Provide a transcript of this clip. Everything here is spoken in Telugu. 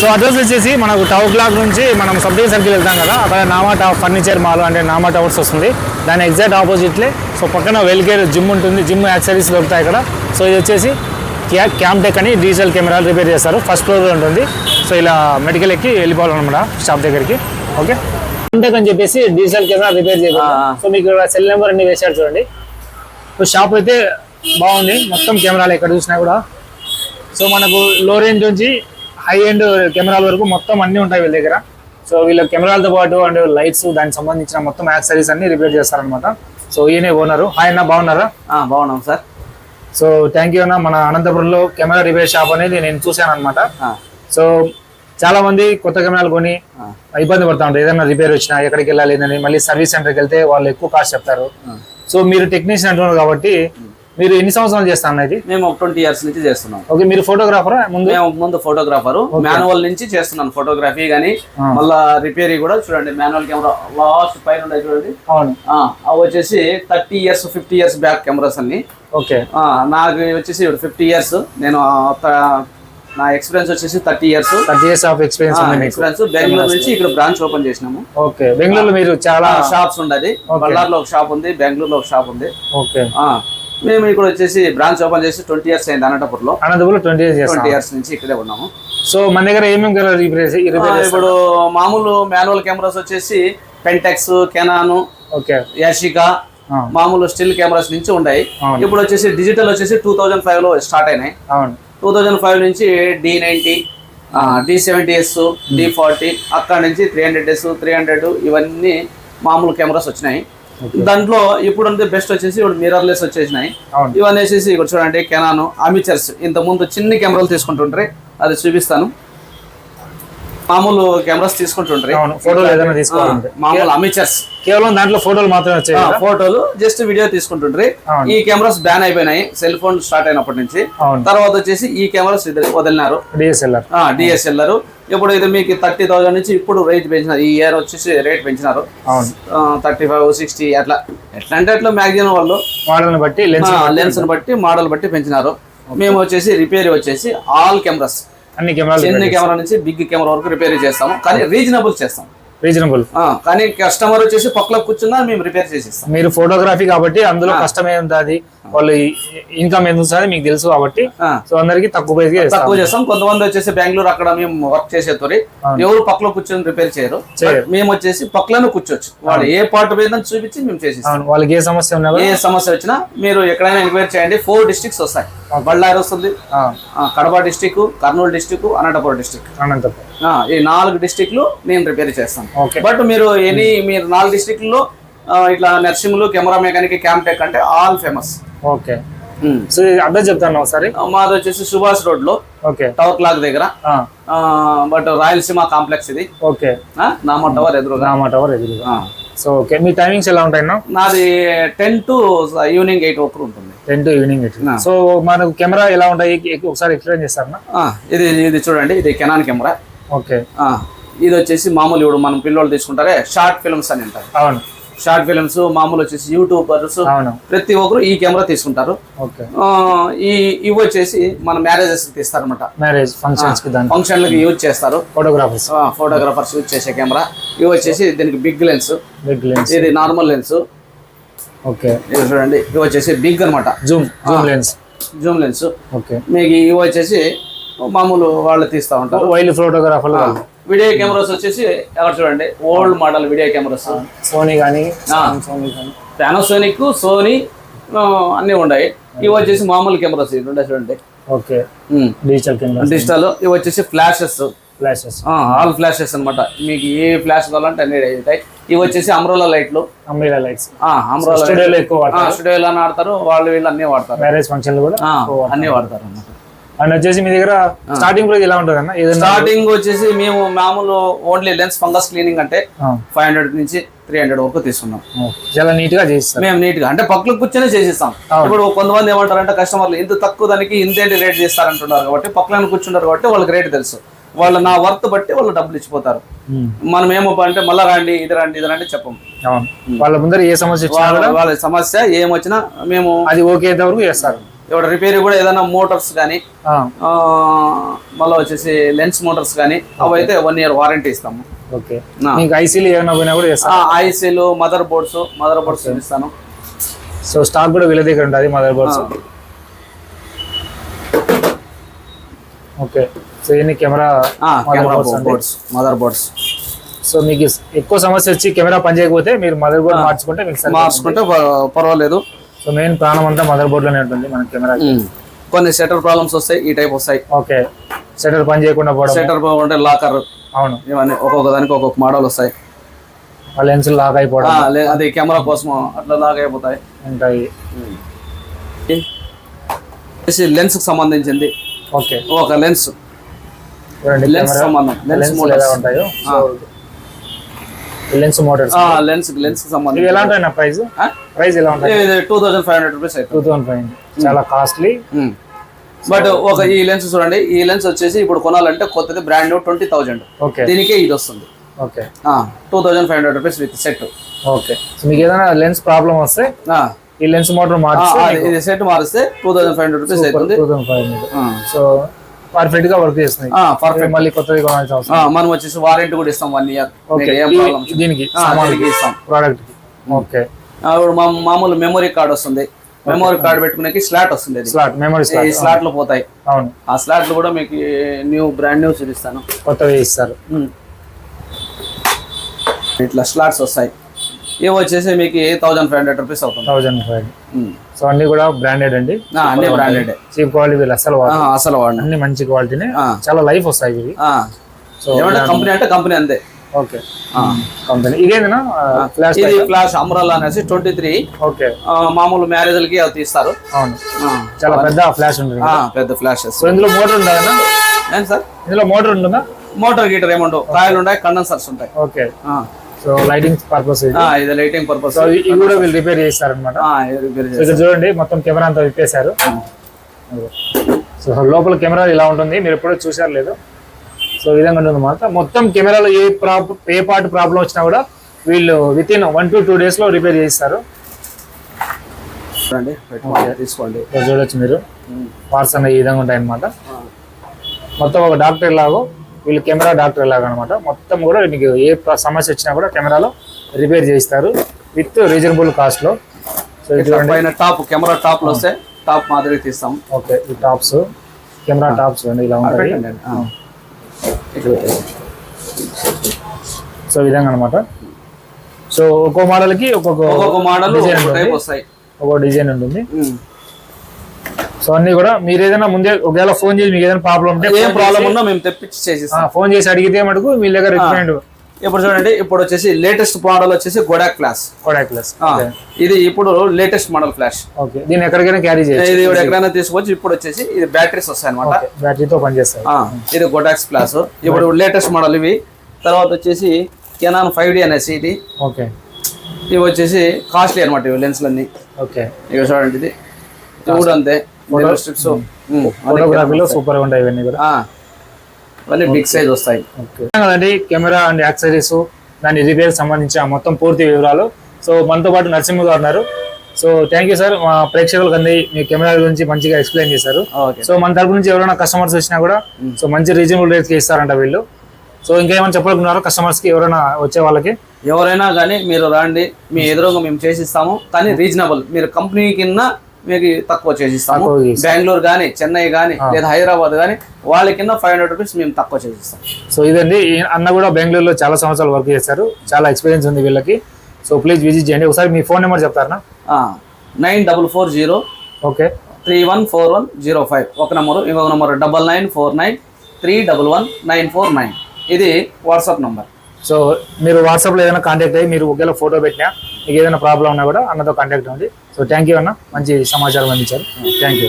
సో అడ్రస్ వచ్చేసి మనకు టవర్ క్లాక్ నుంచి మనం సబ్డివిజన్ సర్కిల్ వెళ్తాం కదా, అక్కడ నామా ఫర్నిచర్ మాల్ అంటే నామా టవర్స్ వస్తుంది. దాని ఎగ్జాక్ట్ ఆపోజిట్లే సో పక్కన వెల్కేర్ జిమ్ ఉంటుంది, జిమ్ యాక్సెసరీస్ దొరుకుతాయి ఇక్కడ. సో ఇది వచ్చేసి క్యామ్టెక్ అని డిజిటల్ కెమెరాలు రిపేర్ చేస్తారు, ఫస్ట్ ఫ్లోర్లో ఉంటుంది. సో ఇలా మెడికల్ ఎక్కి వెళ్ళిపోవాలన్నమాట షాప్ దగ్గరికి. ఓకే, క్యామ్టెక్ అని చెప్పేసి డిజిటల్ కెమెరా రిపేర్ చేయాలి. సో మీకు సెల్ నెంబర్ అన్ని వేసారు చూడండి. సో షాప్ అయితే బాగుంది, మొత్తం కెమెరాలు ఎక్కడ చూసినా కూడా. సో మనకు లో రేంజ్ నుంచి హై ఎండ్ కెమెరాల వరకు మొత్తం అన్నీ ఉంటాయి వీళ్ళ దగ్గర. సో వీళ్ళ కెమెరాలతో పాటు అండ్ లైట్స్ దానికి సంబంధించిన మొత్తం యాక్సెసరీస్ అన్ని రిపేర్ చేస్తారనమాట. సో ఈయనే ఓనరు. హాయ్ అన్న, బాగున్నారా? బాగున్నాం సార్. సో థ్యాంక్ యూ అన్న. మన అనంతపురంలో కెమెరా రిపేర్ షాప్ అనేది నేను చూశాను అనమాట. సో చాలా మంది కొత్త కెమెరాలు కొని ఇబ్బంది పడతా ఉంటారు, ఏదైనా రిపేర్ వచ్చినా ఎక్కడికి వెళ్ళాలి అని. మళ్ళీ సర్వీస్ సెంటర్కి వెళ్తే వాళ్ళు ఎక్కువ కాస్ట్ చెప్తారు. సో మీరు టెక్నీషియన్ అంటున్నారు కాబట్టి మీరు ఎన్ని సంవత్సరాలు చేస్తాను ఇది? మేము 20 years నుంచి చేస్తున్నాం. ఓకే, మీరు ఫోటోగ్రాఫరా? ముందు ఫోటోగ్రాఫర్, మాన్యువల్ నుంచి చేస్తున్నాను ఫోటోగ్రఫీ గానీ, మళ్ళా రిపేర్ కూడా చూడండి. మాన్యువల్ కెమెరా లాస్ట్ పైన ఉన్నాయి చూడండి. అవును, అవి వచ్చేసి 30 years 50 years బ్యాక్ కెమెరాస్ అన్ని. ఓకే, నాకు వచ్చేసి 50 years. నేను నా ఎక్స్పీరియన్స్ వచ్చేసి 30 years ఆఫ్ ఎక్స్పీరియన్స్. బెంగళూరు నుంచి ఇక్కడ బ్రాంచ్ ఓపెన్ చేసినాము. ఓకే, బెంగళూరులో మీరు చాలా షాప్స్ ఉండదు. బళ్ళార్లో ఒక షాప్ ఉంది, బెంగళూరులో ఒక షాప్ ఉంది. ఓకే, మేము ఇక్కడ వచ్చేసి బ్రాంచ్ ఓపెన్ చేసి 20 years అయింది. అనంతపురంలో 20 years నుంచి ఇక్కడే ఉన్నాము. సో మన దగ్గర ఏమేమి ఇప్పుడు మామూలు మాన్యువల్ కెమెరాస్ వచ్చేసి పెంటెక్స్, కెనాన్, యాషికా, మామూలు స్టిల్ కెమెరాస్ నుంచి ఉన్నాయి. ఇప్పుడు వచ్చేసి డిజిటల్ వచ్చేసి 2005 లో స్టార్ట్ అయినాయి. 2005 నుంచి D90, D70s, D40, అక్కడ నుంచి 300s, 300 ఇవన్నీ మామూలు కెమెరాస్ వచ్చినాయి. దాంట్లో ఇప్పుడు బెస్ట్ వచ్చేసి ఇప్పుడు మిర్రర్లెస్ వచ్చేసినాయి. ఇవన్నీ వచ్చేసి ఇక్కడ చూడండి కెనాన్ అమిచర్స్. ఇంత ముందు చిన్ని కెమెరాలు తీసుకుంటుంటారు, అది చూపిస్తాను. మామూలు కెమెరాస్ తీసుకుంటుంటారు, మామూలు అమిచర్స్. కేవలం దాంట్లో ఫోటోలు మాత్రమే వచ్చాయి, ఫోటోలు జస్ట్ వీడియో తీసుకుంటుంటారు. ఈ కెమెరాస్ బ్యాన్ అయిపోయినాయి సెల్ ఫోన్ స్టార్ట్ అయినప్పటి నుంచి. తర్వాత వచ్చేసి ఈ కెమెరాస్ వదిలినారు, డిఎస్ఎల్ఆర్. ఇప్పుడు ఇది మీకు 30,000 నుంచి ఇప్పుడు రేట్ పెంచినారు. ఈ ఇయర్ వచ్చేసి రేట్ పెంచినారు 35, 60 అట్లా. ఎట్లా అంటే అట్లా మ్యాక్సిమం వాళ్ళు మోడల్ని బట్టి లెన్స్ బట్టి మోడల్ బట్టి పెంచినారు. మేము వచ్చేసి రిపేర్ వచ్చేసి ఆల్ కెమెరాస్, అన్ని చిన్న కెమెరా నుంచి బిగ్ కెమెరా వరకు రిపేర్ చేస్తాము. కానీ రీజనబుల్ చేస్తాం, కానీ కస్టమర్ వచ్చేసి పక్కలో కూర్చున్నా మేము రిపేర్ చేసిస్తాం. మీరు ఫోటోగ్రఫీ కాబట్టి అందులో కష్టమే ఉంటుంది, వాళ్ళు ఇన్కమ్ ఎంత ఉంటుంది మీకు తెలుసు కాబట్టి సో అందరికి తక్కువ చేస్తాం. కొంతమంది వచ్చేసి బెంగళూరు అక్కడ మేము వర్క్ చేసేtori ఎవరు పక్కలో కూర్చొని రిపేర్ చేయరు. మేము వచ్చేసి పక్కలోనే కూర్చోవచ్చు, వాళ్ళు ఏ పార్ట్ పోయిందని చూపించి మేము చేసిస్తాం. వాళ్ళకి ఏ సమస్య వచ్చినా మీరు ఎక్కడైనా ఎంక్వైరీ చేయండి. 4 districts వస్తాయి. బళ్ళారి వస్తుంది, Kadapa district, Kurnool district, Anantapuram district. ఈ 4 districtలు నేను రిపేర్ చేస్తాను. బట్ మీరు 4 districtలో ఇట్లా నర్సింగ్లు, కెమెరా మెకానిక్, క్యామ్టెక్ అంటే all famous. Okay, so address చెప్తాను ఒకసారి. మాది వచ్చేసి సుభాష్ రోడ్ లో టవర్ క్లాక్ దగ్గర, బట్ రాయలసీమ కాంప్లెక్స్ ఇది. ఓకే, నామా టవర్ ఎదురుగా. సో ఓకే, మీ టైమింగ్స్ ఎలా ఉంటాయి? నాది 10 to ఈవినింగ్ 8 వరకు ఉంటుంది. 10 to ఈవినింగ్ 8. సో మనకు కెమెరా ఎలా ఉంటాయి ఒకసారి ఎక్స్ప్లెయిన్ చేస్తారా? ఇది చూడండి, ఇది కెనాన్ కెమెరా. ఓకే, ఇది వచ్చేసి మామూలు ఇప్పుడు మనం పిల్లలు తీసుకుంటారే షార్ట్ ఫిల్మ్స్ అని అంటారు. అవును, షార్ట్ ఫిల్మ్స్ మామూలు వచ్చేసి యూట్యూబర్స్ ప్రతి ఒక్కరు ఈ కెమెరా తీసుకుంటారు. ఇవి వచ్చేసి మన మ్యారేజెస్ కి ఇస్తారు అనమాట, మ్యారేజ్ ఫంక్షన్లకి యూజ్ చేస్తారు ఫోటోగ్రాఫర్స్ యూజ్ చేసే కెమెరా. ఇవి వచ్చేసి దీనికి బిగ్ లెన్స్, ఇది నార్మల్ లెన్స్. ఓకే, ఇది చూడండి, ఇవి వచ్చేసి బిగ్ అనమాట, జూమ్ లెన్స్. ఓకే, మీకు ఇవి వచ్చేసి మామూలు వాళ్ళు తీస్తా ఉంటారు, వైల్డ్ ఫోటోగ్రాఫర్. వీడియో కెమెరాస్ వచ్చేసి ఎక్కడ చూడండి old model video cameras, Sony కానీ పానాసోనిక్, సోనీ అన్ని ఉన్నాయి. ఇవి వచ్చేసి మామూలు కెమెరాస్ చూడండి. Okay, digital. ఇవి వచ్చేసి ఫ్లాషెస్, ఆల్ ఫ్లాషెస్ అనమాట. మీకు ఏ ఫ్లాష్ కావాలంటే అన్ని అవుతాయి. ఇవి వచ్చేసి అమ్రోలా లైట్లు, స్టూడియోలో ఆడతారు వాళ్ళు, వీళ్ళు అన్ని వాడతారు, మ్యారేజ్ ఫంక్షన్ కూడా అన్ని వాడతారు అన్నమాట. అండ్ వచ్చేసి మీ దగ్గర స్టార్టింగ్ ప్రైస్ ఎలా ఉంటుంది అన్న? స్టార్టింగ్ వచ్చేసి మేము మామూలు ఓన్లీ లెన్స్ ఫంగస్ క్లీనింగ్ అంటే 500 నుంచి 300 వరకు తీసుకున్నాం. చాలా నీట్ గా చేస్తాం మేము, నీట్ గా అంటే పక్కన కూర్చొని చేసిస్తాం. ఇప్పుడు కొంతమంది ఏమంటారంటే కస్టమర్లు ఇంత తక్కువ దానికి ఇంతేంటి రేట్ చేస్తారంటున్నారు కాబట్టి పక్కన కూర్చుంటారు కాబట్టి వాళ్ళకి రేట్ తెలుసు. వాళ్ళు నా వర్త్ బట్టి వాళ్ళు డబ్బులు ఇచ్చిపోతారు. మనం ఏమో అంటే మళ్ళా రండి ఇది రండి చెప్పము. వాళ్ళ ముందర ఏ సమస్య వాళ్ళ సమస్య ఏమొచ్చినా మేము అది ఓకే వరకు చేస్తారు. ఇప్పుడు రిపేర్ కూడా ఏదైనా మోటార్స్ కానీ మళ్ళీ వచ్చేసి లెన్స్ మోటార్స్ కానీ అవి అయితే 1 year వారంటీ ఇస్తాము. ఓకే, మీకు ఐసీలు ఏమైనా పోయినా కూడా ఐసీలు మదర్ బోర్డ్స్ ఇస్తాను. సో స్టాక్ కూడా వీళ్ళ దగ్గర ఉంటుంది మదర్ బోర్డ్స్. ఓకే, సో ఇన్ని కెమెరా మదర్ బోర్డ్స్. సో మీకు ఎక్కువ సమస్య వచ్చి కెమెరా పనిచేయకపోతే మీరు మదర్ బోర్డ్ మార్చుకుంటే పర్వాలేదు. సో మెయిన్ ప్రాణం అంతా మదర్ బోర్డ్ లోనే ఉంటుంది మన కెమెరా. కొన్ని సెటర్ ప్రాబ్లమ్స్ వస్తాయి, ఈ టైప్ వస్తాయి. ఓకే, సెటర్ పని చేయకుండా పోవడం, సెటర్ అంటే లాకర్, అవును, ఇవన్నీ ఒక్కొక్క దానికి ఒక్కొక్క మోడల్ వస్తాయి. లెన్స్ లాక్ అయిపోవడం, అది కెమెరా కోసం అట్లా లాక్ అయిపోతాయి ఉంటాయి. లెన్స్ కి సంబంధించింది. ఓకే, ఒక లెన్స్ సంబంధం ఉంటాయో లెన్స్ మోటార్స్, లెన్స్ కి సంబంధించి ఎలా ఉంటాయి ప్రైస్ ఎలా ఉంటాయి? 2500 రూపీస్. 2500 చాలా కాస్ట్లీ. బట్ ఒక ఈ లెన్స్ చూడండి, ఈ లెన్స్ వచ్చేసి ఇప్పుడు కొనాలంటే కొత్తది బ్రాండ్ న్యూ 20,000. ఓకే, దీనికే ఇది వస్తుంది. Okay, 2500 rupees with set. Okay, మీకు ఏదైనా లెన్స్ ప్రాబ్లం వస్తే ఈ లెన్స్ మోటార్ ఇది సెట్ మారిస్తే 2500 రూపీస్ అవుతుంది. 2500. సో పర్ఫెక్ట్ గా వర్క్ చేస్తుంది. పర్ఫెక్ట్. మళ్ళీ కొత్తది కొనాల్సిన అవసరం. మనం వచ్చేసి వారంటీ కూడా ఇస్తాం 1 year. దీనికి ఇస్తాం ప్రోడక్ట్. ఓకే, మామూలు మెమరీ కార్డ్ వస్తుంది. మెమరీ కార్డ్ పెట్టుకునే స్లాట్ వస్తుంది. మెమరీ స్లాట్ లో పోతాయి. అవును, ఆ స్లాట్ లో కూడా మీకు బ్రాండ్ న్యూ చూపిస్తాను. కొత్తవి ఇస్తారు. ఇట్లా స్లాట్స్ వస్తాయి. ఇవి వచ్చేసి మీకు 1500 రూపీస్ అవుతుంది. 1500. సో అన్ని కూడా బ్రాండెడ్ అండి, అన్ని బ్రాండెడ్. చీప్ క్వాలిటీ వీళ్ళు అసలు వాడండి. అన్ని మంచి క్వాలిటీనే, చాలా లైఫ్ వస్తాయి ఇవి. సో కంపెనీ అంటే కంపెనీ అంతే. ఓకే, కంపెనీ ఇదేనా ఫ్లాష్? ఇది ఫ్లాష్ అమ్రాలా అనేసి 23. ఓకే, మామూలు మ్యారేజ్లకి అవి తీస్తారు. అవును, చాలా పెద్ద ఫ్లాష్ ఉంటుంది. పెద్ద ఫ్లాషెస్. సో ఇందులో మోటార్ ఉందా సార్? ఇందులో మోటార్ ఉంటుందా? మోటార్ గీటర్ ఏముండవు, కాయలు ఉంటాయి, కండెన్సర్స్ ఉంటాయి. ఓకే, సో లైటింగ్ పర్పస్ ఇది లైటింగ్ పర్పస్. ఇవి కూడా వీళ్ళు రిపేర్ చేస్తారు అనమాట. ఇక్కడ చూడండి, మొత్తం కెమెరా అంతా విప్పేశారు. సో లోపల కెమెరా ఇలా ఉంటుంది, మీరు ఎప్పుడో చూసారు లేదు. సో ఈ విధంగా ఉంటుంది అన్నమాట. మొత్తం కెమెరాలో ఏ పార్ట్ ప్రాబ్లం వచ్చినా కూడా వీళ్ళు విత్ ఇన్ 1 to 2 days లో రిపేర్ చేస్తారు. తీసుకోండి, చూడొచ్చు మీరు. పార్ట్స్ అనేవి ఈ విధంగా ఉంటాయి అనమాట. మొత్తం ఒక డాక్టర్ లాగా వీళ్ళు కెమెరా డాక్టర్ లాగా అనమాట. మొత్తం కూడా మీకు ఏ సమస్య వచ్చినా కూడా కెమెరాలో రిపేర్ చేయిస్తారు విత్ రీజనబుల్ కాస్ట్ లో. సో పైన టాప్ కెమెరా టాప్ లో వస్తే టాప్ మాదిరి తీస్తాం. ఓకే, ఈ టాప్స్ కెమెరా టాప్స్ అండి ఇలా ఉంటాయి. సో ఈ విధంగా అనమాట. సో ఒక్కో మోడల్ కి ఒక్కొక్క మోడల్ ఒక్కో డిజైన్ ఉంటుంది. సో అన్ని కూడా మీరు ఏదైనా ముందే ఒకవేళ ఫోన్ చేసి మీకు ఏదైనా ప్రాబ్లం ఉంటే, ఏం ప్రాబ్లం ఉన్నా మేము తెప్పించి చేసిస్తాం. ఫోన్ చేసి అడిగితే మటుకు మీ దగ్గర రికమెండ్. ఇప్పుడు చూడండి, ఇప్పుడు వచ్చేసి లేటెస్ట్ మోడల్ వచ్చేసి కొడాక్ ఫ్లాష్. ఇది ఇప్పుడు లేటెస్ట్ మోడల్ ఫ్లాష్. ఓకే, దీన్ని ఎక్కడికైనా క్యారీ చేయొచ్చు. ఇది ఎక్కడైనా తీసుకోవచ్చు. ఇప్పుడు వచ్చేసి ఇది బ్యాటరీస్ వస్తాయి అనమాట, బ్యాటరీతో పనిచేస్తాయి. ఇది కొడాక్ ఫ్లాష్ ఇప్పుడు లేటెస్ట్ మోడల్ ఇవి. తర్వాత వచ్చేసి కెనాన్ 5D అనేసి ఇది. ఓకే, ఇవి వచ్చేసి కాస్ట్లీ అనమాట ఇవి లెన్స్లన్నీ. ఓకే, ఇక చూడండి, ఇది కూడా అంతే. ఫోటోగ్రఫీలో సూపర్ గా ఉంటాయి ఇవన్నీ కూడా. ఇవన్నీ బిగ్ సైజ్ వస్తాయి. కదండి, కెమెరా అండ్ యాక్సెసరీస్ దాని రిపేర్ సంబంధించిన మొత్తం పూర్తి వివరాలు. సో మనతో పాటు నరసింహ గారు ఉన్నారు. సో థ్యాంక్ యూ సార్, మా ప్రేక్షకులకు అంది మీ కెమెరా గురించి మంచిగా ఎక్స్ప్లెయిన్ చేశారు. సో మన తరపు నుంచి ఎవరైనా కస్టమర్స్ వచ్చినా కూడా సో మంచి రీజనబుల్ రేట్కి ఇస్తారంట వీళ్ళు. సో ఇంకేమైనా చెప్పాలనుకున్నారా కస్టమర్స్ కి, ఎవరైనా వచ్చే వాళ్ళకి? ఎవరైనా కానీ మీరు రండి, మీ ఎదురుగా మేము చేసిస్తాము. కానీ రీజనబుల్, మీరు కంపెనీ కింద మీకు తక్కువ చేసిస్తాము. బెంగళూరు కానీ, చెన్నై కానీ, లేదా హైదరాబాద్ కానీ వాళ్ళ కింద 500 రూపీస్ మేము తక్కువ చేసిస్తాం. సో ఇదండి, అన్న కూడా బెంగళూరులో చాలా సంవత్సరాలు వర్క్ చేశారు, చాలా ఎక్స్పీరియన్స్ ఉంది వీళ్ళకి. సో ప్లీజ్ విజిట్ చేయండి. ఒకసారి మీ ఫోన్ నెంబర్ చెప్తారా? 9440 ఓకే 314105 ఒక నెంబరు. ఇంకొక నెంబరు 9949311949. ఇది వాట్సాప్ నెంబర్. సో మీరు వాట్సాప్లో ఏదైనా కాంటాక్ట్ అయ్యి మీరు ఒకవేళ ఫోటో పెట్టినా మీకు ఏదైనా ప్రాబ్లం ఉన్నా కూడా అన్నతో కాంటాక్ట్ అవ్వండి. సో థ్యాంక్ యూ అన్న, మంచి సమాచారం అందించారు. Thank you.